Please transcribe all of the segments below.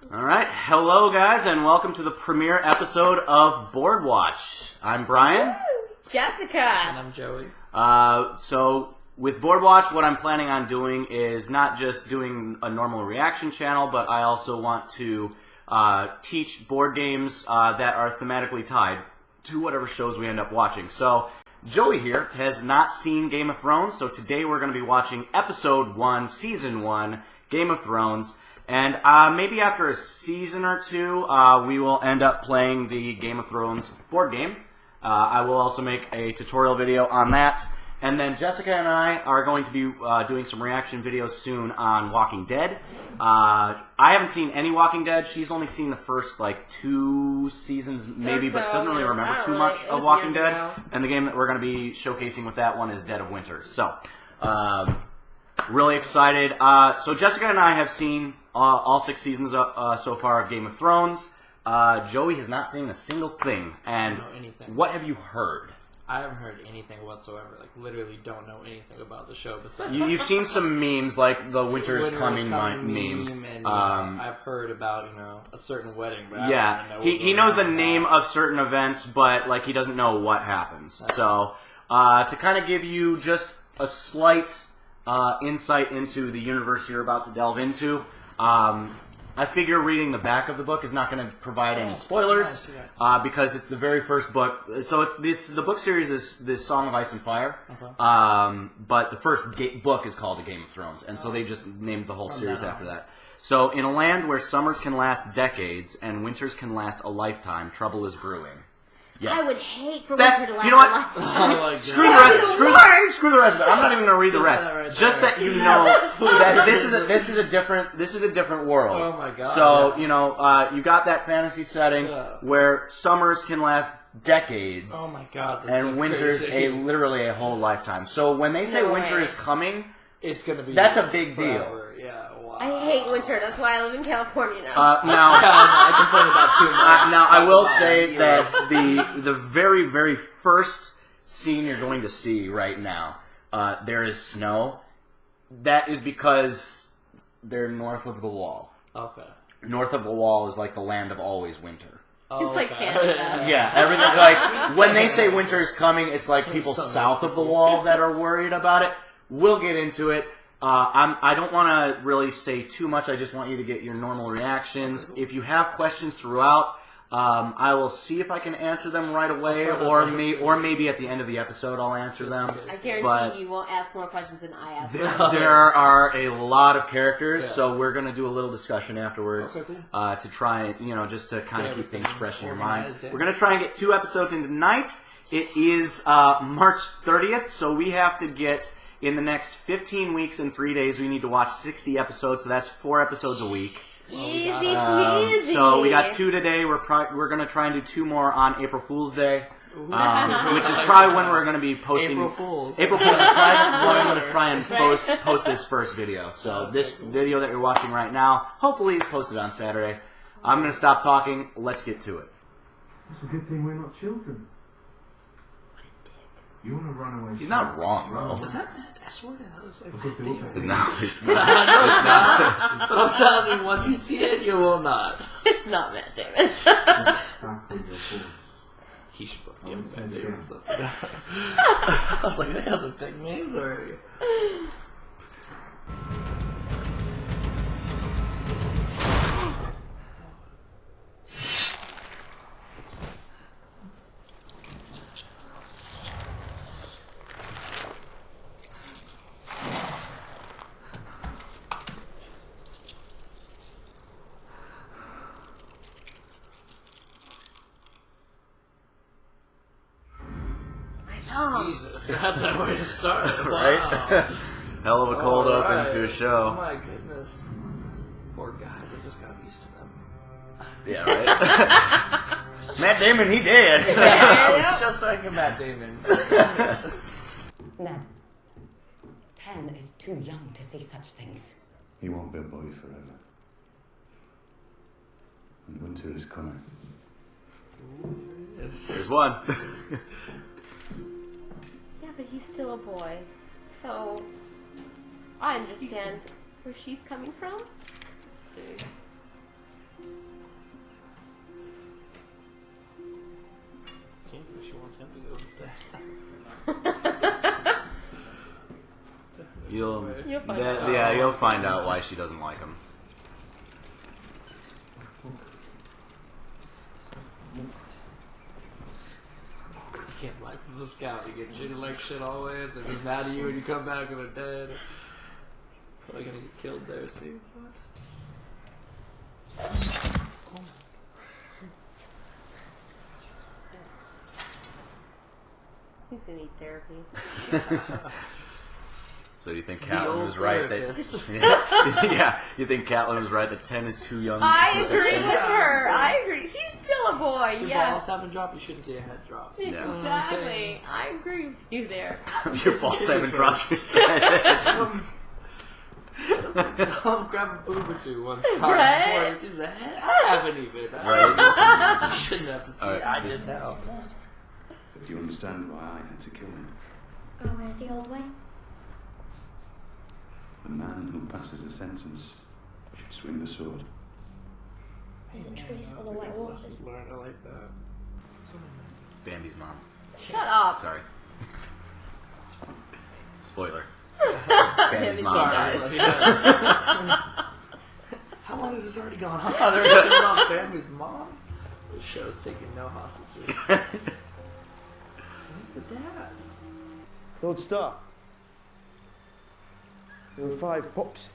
Alright, hello guys, and welcome to the premiere episode of Board Watch. I'm Brian. Jessica. And I'm Joey. So with Board Watch, what I'm planning on doing is not just doing a normal reaction channel, but I also want to teach board games that are thematically tied to whatever shows we end up watching. So Joey here has not seen Game of Thrones, so today we're going to be watching Episode 1, Season 1, Game of Thrones. And maybe after a season or two, we will end up playing the Game of Thrones board game. I will also make a tutorial video on that. And then Jessica and I are going to be doing some reaction videos soon on Walking Dead. I haven't seen any Walking Dead. She's only seen the first, 2 seasons, maybe, but doesn't really remember too much of Walking Dead. And the game that we're going to be showcasing with that one is Dead of Winter. So, really excited. So Jessica and I have seen all 6 seasons so far of Game of Thrones. Joey has not seen a single thing. And what have you heard? I haven't heard anything whatsoever. Literally don't know anything about the show. Besides You've seen some memes, like the Winter is Coming meme. And, I've heard about, a certain wedding. But yeah, I don't know he knows the name of certain events, but, he doesn't know what happens. So, to kind of give you just a slight insight into the universe you're about to delve into, I figure reading the back of the book is not going to provide any spoilers, because it's the very first book. So the book series is this Song of Ice and Fire, but the first book is called A Game of Thrones, and so they just named the whole series after that. So in a land where summers can last decades and winters can last a lifetime, trouble is brewing. Yes. I would hate for winter to last. You know what? Screw the rest of it. I'm not even going to read the rest. Just that you know that this is a different world. Oh my god. So you got that fantasy setting where summers can last decades. Oh my god. And winters literally a whole lifetime. So when they say winter is coming, it's gonna be. That's a big deal. Yeah. Wow. I hate winter. That's why I live in California now. Now I complain about 2 months. now I will say that the very, very first scene you're going to see right now, there is snow. That is because they're north of the wall. Okay. North of the wall is like the land of always winter. Oh, it's like Canada. Yeah, everything when they say winter is coming, it's like people south of the wall that are worried about it. We'll get into it. I don't want to really say too much. I just want you to get your normal reactions. If you have questions throughout, I will see if I can answer them right away, or maybe at the end of the episode I'll answer them. I guarantee you won't ask more questions than I ask. There are a lot of characters, so we're going to do a little discussion afterwards to try, just to kind of keep things fresh in your mind. We're going to try and get 2 episodes in tonight. It is March 30th, so we have to get... In the next 15 weeks and 3 days, we need to watch 60 episodes, so that's 4 episodes a week. Easy peasy. So we got 2 today. We're going to try and do 2 more on April Fool's Day, which is probably when we're going to be posting. April Fools. April Fool's is probably when I'm going to try and post this first video. So this video that you're watching right now, hopefully, is posted on Saturday. I'm going to stop talking. Let's get to it. It's a good thing we're not children. You want to run away? He's not wrong, though. Is that I swear that looks like Because they David. look like No, it's No, not. it's not. But I'm telling you, once you see it, you will not. It's not Matt Damon. back with your force. He should put I would say David yeah. something. I was like, that has a big names already. Jesus, that's a way to start. Right? Wow. Hell of a cold open Alright. to a Oh show. my goodness. Poor guys, I just got used to them. Yeah, right? Matt Damon, he did. I was just talking Matt Damon. Ned, 10 is too young to see such things. He won't be a boy forever. And winter is coming. There's one. Yeah, but he's still a boy. So, I understand where she's coming from. You'll find out. Yeah, you'll find out why she doesn't like him. You can't like the scout. You get treated like shit always. They're just mad at you when you come back and they're dead. Probably gonna get killed there, see? What? He's gonna need therapy. So do you think The Catelyn old was right therapist. that yeah, you think Catelyn was right that 10 is too young? I agree with her. I agree. He's still a boy. Your Yes. balls haven't dropped, you shouldn't see a head drop. Exactly. I agree with you there. Your balls haven't crossed his head. Come grab a boob or two once. Right? Before he sees a head. I haven't even. Right. You shouldn't have to see All right, it. I so- did now. But do you understand why I had to kill him? Oh, where's the old way? A man who passes a sentence should swing the sword. Isn't Therese or the White Walkers? Learn I like that. It's Bambi's mom. Shut up. Sorry. Spoiler. Bambi's mom Sorry. dies. How long has this already gone on? They're talking about Bambi's mom? The show's taking no hostages. Where's the dad? Lord Stark. There were 5 pups.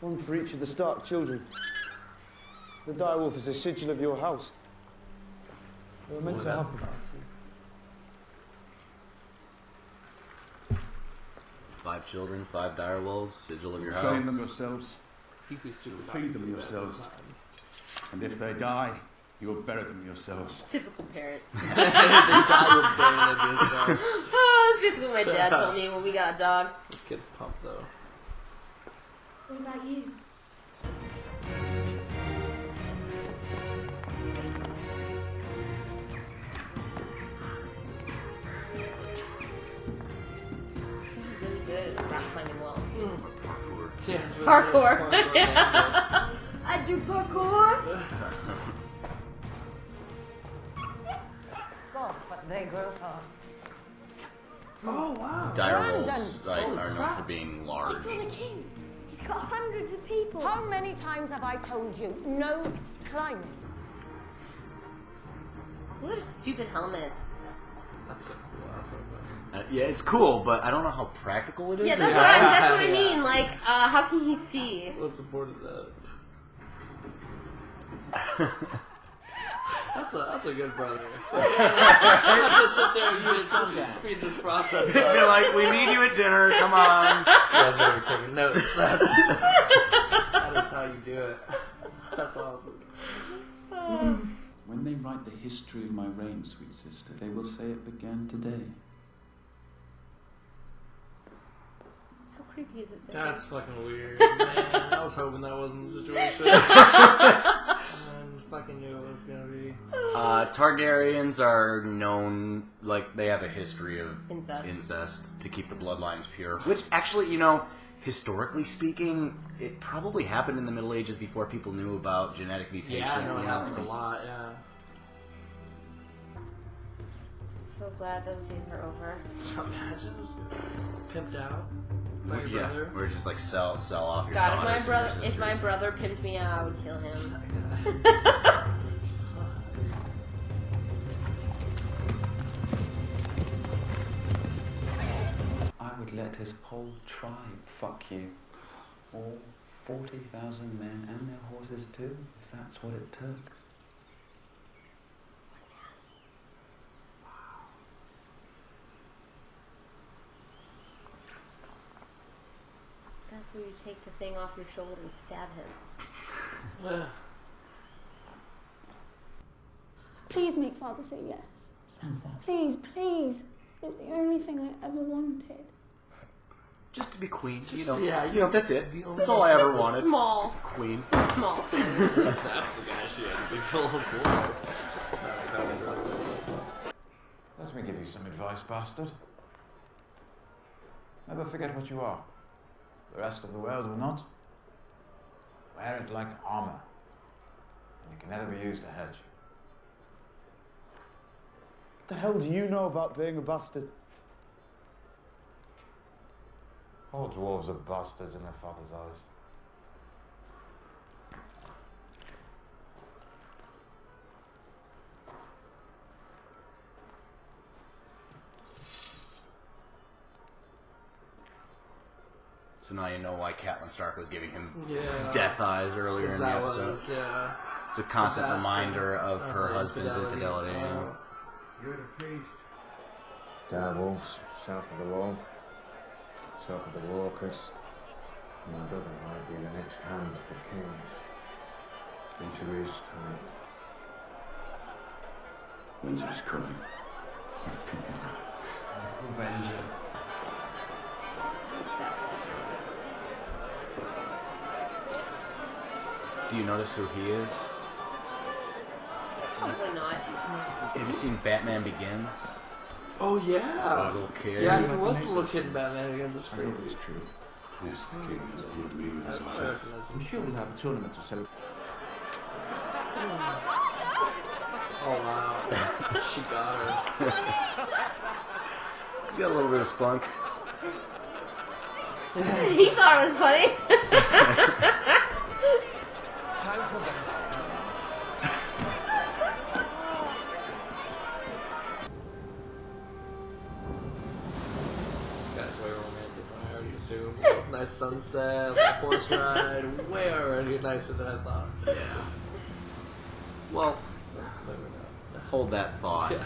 One for each of the Stark children. The direwolf is a sigil of your house. We were meant to have them. 5 children, 5 direwolves, sigil of your house. Train them yourselves. You'd be super Feed them yourselves. And if they die, you'll bury them yourselves. Typical parent. They died with Bane of yourself. Oh, that's basically what my dad told me when we got a dog. This kid's pumped though. What about you? He's really good at rock climbing walls. Yeah, it's really Parkour. good. Parkour. I do parkour. Gods, but they grow fast. Oh wow. Direwolves Brandon. are known for being large. I saw the king. He's got hundreds of people. How many times have I told you, no climbing? Look at her stupid helmets. That's so cool. That's so cool. Yeah, it's cool, but I don't know how practical it is. Yeah, that's Yeah. what I Yeah. mean. Like, how can he see? What's aboard of that? That's a good brother. Just sit there and just speed this process Be up. like, we need you at dinner, come on. You guys better be taking notes. That is how you do it. That's awesome. When they write the history of my reign, sweet sister, they will say it began today. How creepy is it? That's fucking weird, man. I was hoping that wasn't the situation. I fucking knew it was gonna be. Targaryens are known, like, they have a history of Incest. incest to keep the bloodlines pure. Which, actually, you know, historically speaking, it probably happened in the Middle Ages before people knew about genetic mutation. Yeah, no, it you know? happened a lot, yeah. So glad those days are over. Imagine pimped out by your Yeah, brother. or just like sell off your God, daughters and your if my sisters. brother pimped me out, I would kill him. I would let his whole tribe fuck you. All 40,000 men and their horses too, if that's what it took. That's where you take the thing off your shoulder and stab him. Please make Father say yes. Sansa. Please, please. It's the only thing I ever wanted. Just to be queen, you know. Yeah, you know, that's it. That's all I ever Just a wanted. small, Queen. small. That's the guy she had to be full of blood. Let me give you some advice, bastard. Never forget what you are. The rest of the world will not. Wear it like armor, and it can never be used to hurt you. What the hell do you know about being a bastard? All dwarves are bastards in their father's eyes. So now you know why Catelyn Stark was giving him Yeah. death eyes earlier in the That episode. was, yeah. It's a constant That's reminder of her husband's infidelity. infidelity. You're the feast. Direwolves, south of the wall. South of the walkers. My brother might be the next hand to the king. Winter is coming. Winter is coming. Avenger. Do you notice who he is? Probably not. Have you seen Batman Begins? Oh, yeah. That little kid. Yeah, he was the little kid in Batman again. That's I crazy. hope it's true. Yes, the king has honoured me with his I offer. recognize him. I'm sure we'll have a tournament to celebrate. Oh, wow. She got her. You got a little bit of spunk. He thought it was funny. Time for that. This guy's way romantic, I already assume. Nice sunset, horse ride, way already nicer than I thought. Yeah. Well, hold that thought. Yeah.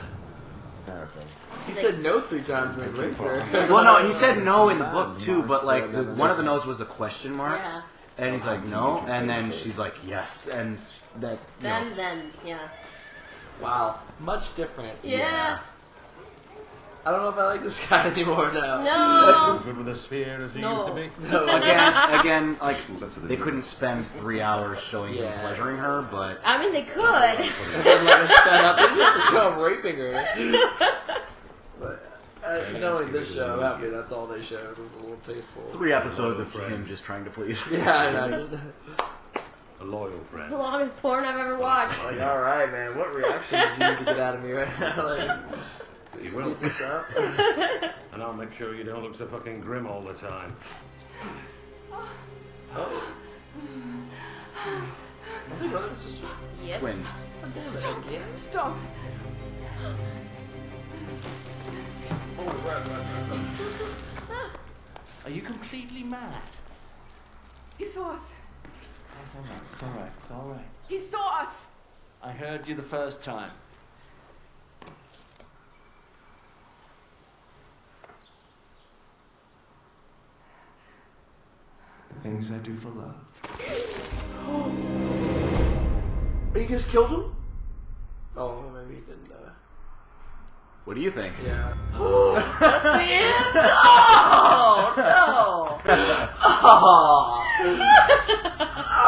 He said no 3 times in the picture. Well, no, he said no in the book too, but like one of the no's was a question mark, Yeah. and he's like no, and then she's like yes, and that. You know, Then, yeah. Wow, much different. Yeah. I don't know if I like this guy anymore now. No. As good with a spear as he No. used to be. No. Again, like they couldn't spend 3 hours showing him Yeah. pleasuring her, but I mean, they could. And then let us stand up and just show him raping her. But knowing this show, I'm happy that's all they showed was a little tasteful. 3 episodes of him just trying to please her. Yeah, I know. A loyal friend. The longest porn I've ever watched. Like, alright, man, what reaction did you need to get out of me right now? Like, He will. speed this up. And I'll make sure you don't look so fucking grim all the time. Oh. Are they brother and sister? Yep. Twins. Oh, damn it. Stop! Yeah. Stop! Oh, right. Are you completely mad? He saw us! It's alright, it's alright, it's alright. He saw us! I heard you the first time. The things I do for love. You just killed him? Oh, maybe he didn't. What do you think? Yeah. No!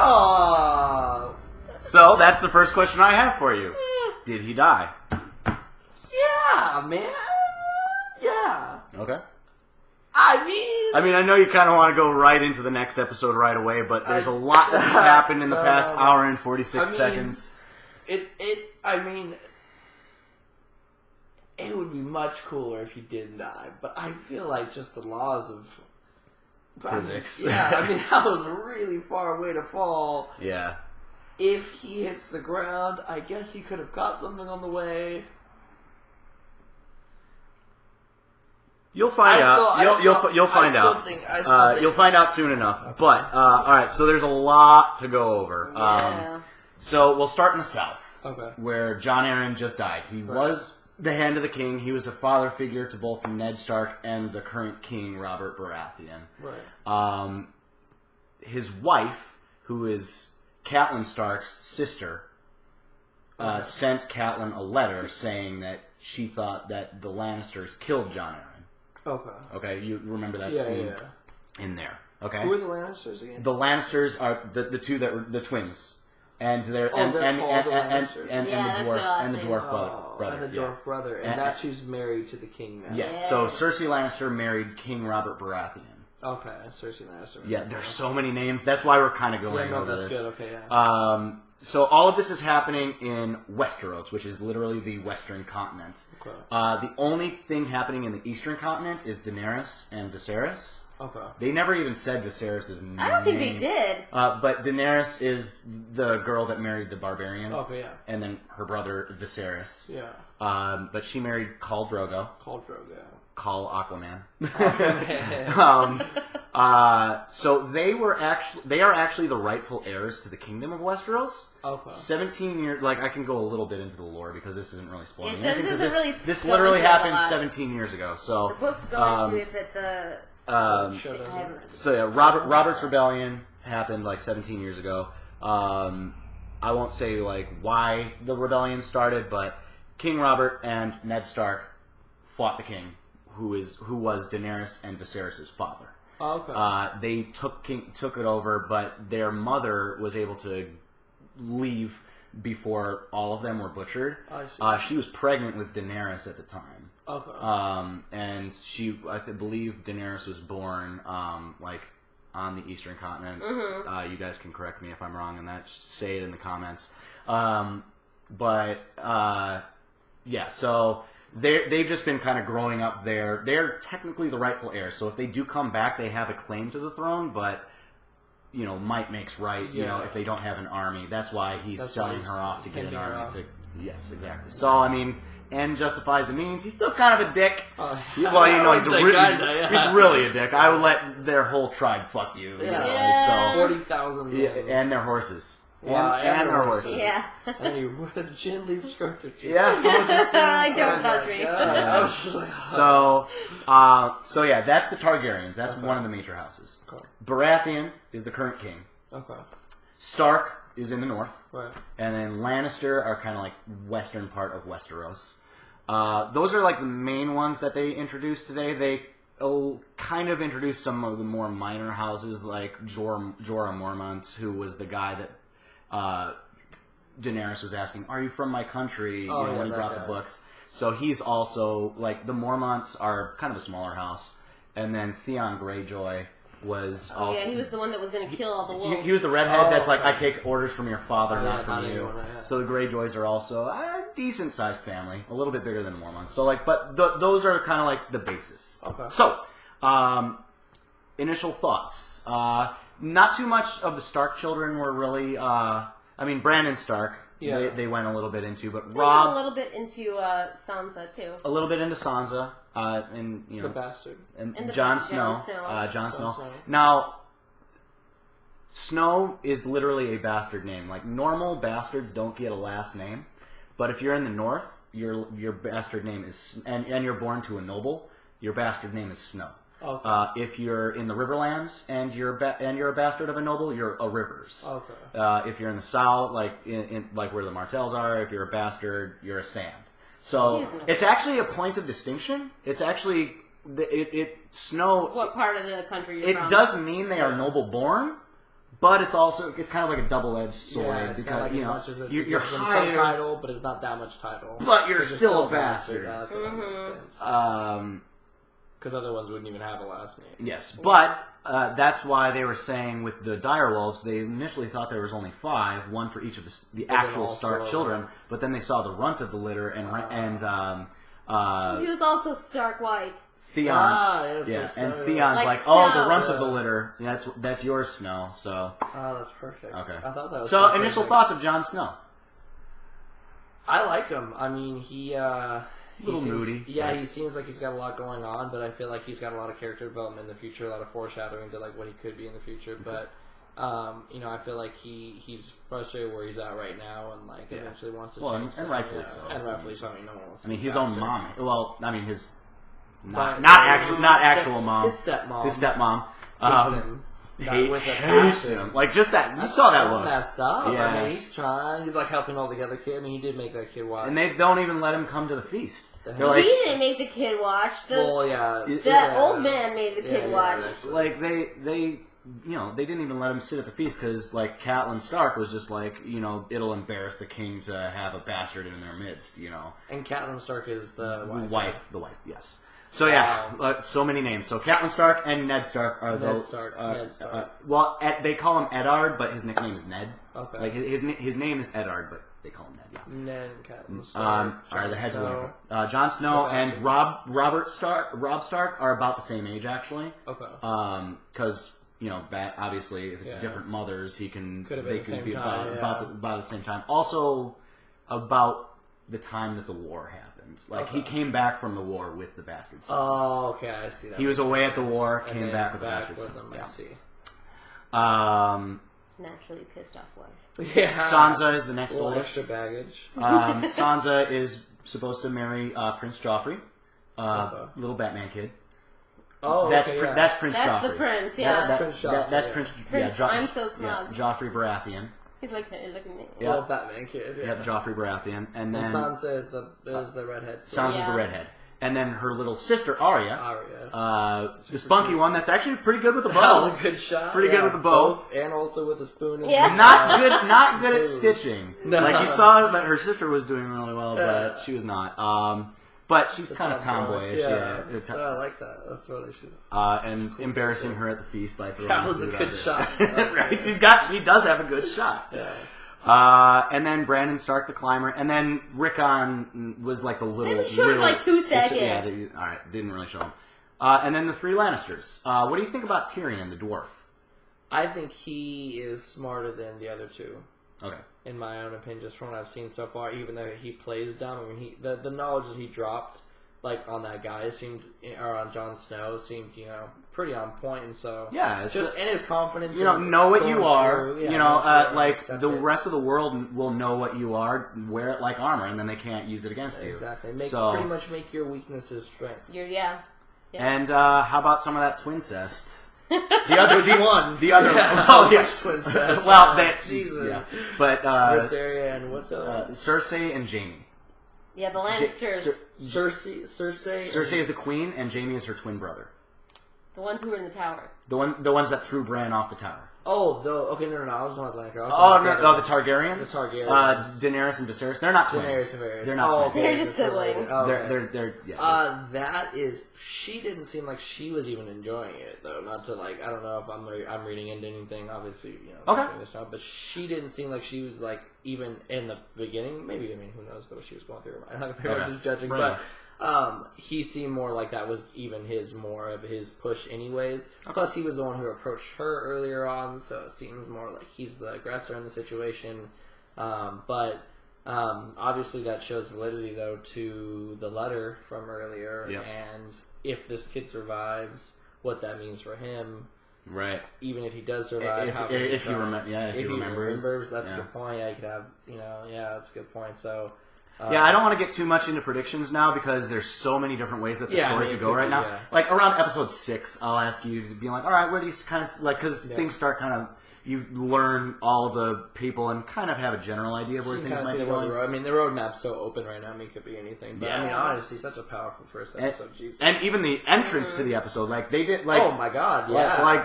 Oh. So that's the first question I have for you. Did he die? Yeah, man. Yeah. Okay. I mean, I know you kind of want to go right into the next episode right away, but there's a lot that's happened in the past hour and 46 seconds. It would be much cooler if he didn't die, but I feel like just the laws of Physics. Yeah, I mean, that was really far away to fall. Yeah. If he hits the ground, I guess he could have caught something on the way. You'll find out. You'll find out. You'll find out soon enough. But all right, so there's a lot to go over. Yeah. So we'll start in the south, Okay. where Jon Arryn just died. He was the hand of the king. He was a father figure to both Ned Stark and the current king, Robert Baratheon. Right. His wife, who is Catelyn Stark's sister, sent Catelyn a letter saying that she thought that the Lannisters killed Jon Arryn. Okay. Okay, you remember that Yeah, scene yeah. in there. Okay. Who are the Lannisters again? The Lannisters are the two that were the twins, and they're Oh, they're called the Lannisters. and Yeah, the that's what I was dwarf saying. brother. And the yeah. dwarf brother, and that's who's married to the king now. Yes. So Cersei Lannister married King Robert Baratheon. Okay, Cersei Lannister. Yeah, there's so many names. That's why we're kind of going Yeah, no, over that's this. good. Okay, yeah. So all of this is happening in Westeros, which is literally the western continent. Okay. The only thing happening in the eastern continent is Daenerys and Viserys. Okay. They never even said Viserys' name. I don't think they did. But Daenerys is the girl that married the barbarian. Okay, yeah. And then her brother Viserys. Yeah. But she married Khal Drogo. Khal Drogo. Khal Aquaman. Aquaman. So they are actually the rightful heirs to the kingdom of Westeros. Okay. 17 years, like I can go a little bit into the lore because this isn't really spoiling It anything, 'cause doesn't really this go literally into it a happened lot. 17 years ago. So The books go into it, but the so yeah, Robert's Rebellion happened like 17 years ago. I won't say like why the rebellion started, but King Robert and Ned Stark fought the king, who was Daenerys and Viserys' father. Okay. They took it over, but their mother was able to leave before all of them were butchered. I see. She was pregnant with Daenerys at the time. Okay. And I believe Daenerys was born like on the eastern continent. Mm-hmm. You guys can correct me if I'm wrong on that. Say it in the comments. But yeah, so they've just been kind of growing up there. They're technically the rightful heirs. So if they do come back, they have a claim to the throne. But you know, might makes right. You know, if they don't have an army, that's why he's selling her off to get an army. Yes, exactly. So I mean, end justifies the means. He's still kind of a dick. Well, you know, he's really a dick. I would let their whole tribe fuck you. Yeah. So 40,000 men. and their horses. Wow, and their horses. Yeah. And you gently stroke it. Yeah. Don't touch me. So yeah, that's the Targaryens. That's one of the major houses. Okay. Baratheon is the current king. Okay. Stark is in the north. Right. And then Lannister are kind of like western part of Westeros. Those are like the main ones that they introduced today. They kind of introduced some of the more minor houses like Jorah Mormont, who was the guy that Daenerys was asking, "Are you from my country?" When he brought the books. So he's also like the Mormonts are kind of a smaller house, and then Theon Greyjoy was also. Yeah, he was the one that was going to kill all the wolves. He was the redhead that's like, I take orders from your father, not from you. Anyone, yeah. So the Greyjoys are also a decent sized family, a little bit bigger than the Mormons. So like, but those are kind of like the basis. Okay. So, initial thoughts. Not too much of the Stark children were really. I mean, Brandon Stark. Yeah. They went a little bit into, but They Rob went a little bit into Sansa too. a little bit into Sansa, and you know, The bastard. and And Jon Jon Snow. Snow. Jon Snow. Snow. Now, Snow is literally a bastard name. Like normal bastards don't get a last name, but if you're in the North, your bastard name is and you're born to a noble, your bastard name is Snow. Okay. If you're in the Riverlands and you're a bastard of a noble, you're a Rivers. Okay. If you're in the South, like in like where the Martells are, if you're a bastard, you're a Sand. So it's actually a point of distinction. It's actually Snow. What part of the country you're from? It does mean they are noble born, but it's kind of like a double-edged sword Yeah, it's because like you as know much as you're higher some title, but it's not that much title. but you're still a bastard. Because other ones wouldn't even have a last name. Yes, but that's why they were saying with the direwolves, they initially thought there was only 5, one for each of the actual Stark children, but then they saw the runt of the litter and he was also Stark White. Theon, and Theon's like, Snow. the runt of the litter. That's yours, Snow. So, that's perfect. Okay. I thought that was so initial thoughts of Jon Snow. I like him. I mean, he seems, moody. Yeah, he seems like he's got a lot going on, but I feel like he's got a lot of character development in the future, a lot of foreshadowing to like what he could be in the future. But you know, I feel like he's frustrated where he's at right now, and like eventually wants to change. And rightfully so. And rightfully so. I mean, no one wants. I mean, his own mom. Well, I mean, his not actual mom. His stepmom. His stepmom. Hates him. Like just that. You saw that look. Messed up. Yeah. I mean, he's trying. He's like helping all the other kids. I mean, he did make that kid watch. And they don't even let him come to the feast. They're He didn't make the kid watch. That old man made the kid watch. Like they you know, they didn't even let him sit at the feast because, like, Catelyn Stark was just like, you know, it'll embarrass the king to have a bastard in their midst, you know. And Catelyn Stark is the wife. The wife, yes. So yeah, so many names. So Catelyn Stark and Ned Stark are those. Ned Stark. Well, they call him Eddard, but his nickname is Ned. Okay. Like his name is Eddard, but they call him Ned. Yeah. Ned and Catelyn Stark. Are the heads of Winterfell. Jon Snow and Rob Stark are about the same age actually. Okay. Because obviously if it's different mothers, they could be about the same time. Also, about the time that the war happened. Like he came back from the war with the bastard son. Oh, okay, I see that. He was away at the war, came back with the bastard son. I see. Naturally pissed off wife. Yeah. Sansa is the next oldest. Extra baggage. Sansa is supposed to marry Prince Joffrey, little Batman kid. Oh, that's okay, that's Prince That's Joffrey. the prince, yeah. That's Prince. I'm so smug. Joffrey Baratheon. He's like, look at me. Little Batman kid. Yeah. Yep, Joffrey Baratheon, and then Sansa is the redhead. Sansa's the redhead. And then her little sister, Arya. The spunky one that's actually pretty good with the bow. That was a good shot. Pretty good with the bow. Both, and also with the spoon. And Not good at stitching. No. Like you saw that her sister was doing really well, but she was not. But she's kind of tomboyish. Yeah. I like that. That's what she's. And embarrassing her at the feast by throwing that was a food good out shot. Right? She does have a good shot. Yeah. And then Brandon Stark, the climber, and then Rickon was like the little. They showed him like 2 seconds. Yeah, all right, didn't really show him. And then the three Lannisters. What do you think about Tyrion, the dwarf? I think he is smarter than the other two. Okay. In my own opinion, just from what I've seen so far, even though he plays dumb, I mean, the knowledge that he dropped, like on that guy or on Jon Snow seemed, pretty on point, and so yeah, just in his confidence, know what you are, like the rest of the world will know what you are, wear it like armor, and then they can't use it against you. Exactly, pretty much make your weaknesses strengths. Yeah. And how about some of that twincest? The other one. Twincest. Well, Jesus. Yeah, but Viserys and what's up? Cersei and Jaime. Yeah, the Lannisters. Cersei. Cersei is the queen, and Jaime is her twin brother. The ones who were in the tower. The ones that threw Bran off the tower. Oh, okay, no, I was talking about the Targaryens. The Targaryens. Daenerys and Viserys. They're not twins. Daenerys and Viserys. They're not twins. They're just siblings. They're yeah. That is. She didn't seem like she was even enjoying it though. Not to I don't know if I'm reading into anything. Obviously, Okay. But she didn't seem like she was even in the beginning. Maybe who knows what she was going through. I'm just judging, right. But he seemed more like that was even more of his push anyways. Okay. Plus, he was the one who approached her earlier on, so it seems more like he's the aggressor in the situation. But obviously that shows validity, though, to the letter from earlier, and if this kid survives, what that means for him. Right. Even if he does survive, if he remembers, that's a good point. Yeah, you could have, that's a good point. So. I don't want to get too much into predictions now because there's so many different ways that the story could go right now. Yeah. Like around episode 6, I'll ask you to be like, all right, where do you kind of because things start kind of you learn all the people and kind of have a general idea of where things might be going. I mean, the roadmap's so open right now. I mean, it could be anything. But I mean, honestly, such a powerful first episode. Jesus. And even the entrance to the episode, they did oh my god, yeah,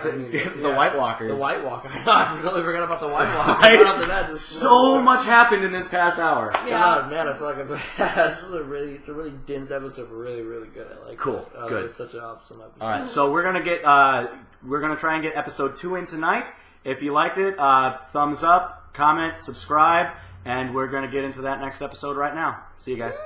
the White Walkers. The White Walker. I completely forgot about the White Walker. So much happened in this past hour. Yeah. God, man, I feel like this is a really dense episode. Really, really good. I like. Cool. It. Good. It's such an awesome episode. All right, so we're gonna try and get episode 2 in tonight. If you liked it, thumbs up, comment, subscribe, and we're going to get into that next episode right now. See you guys.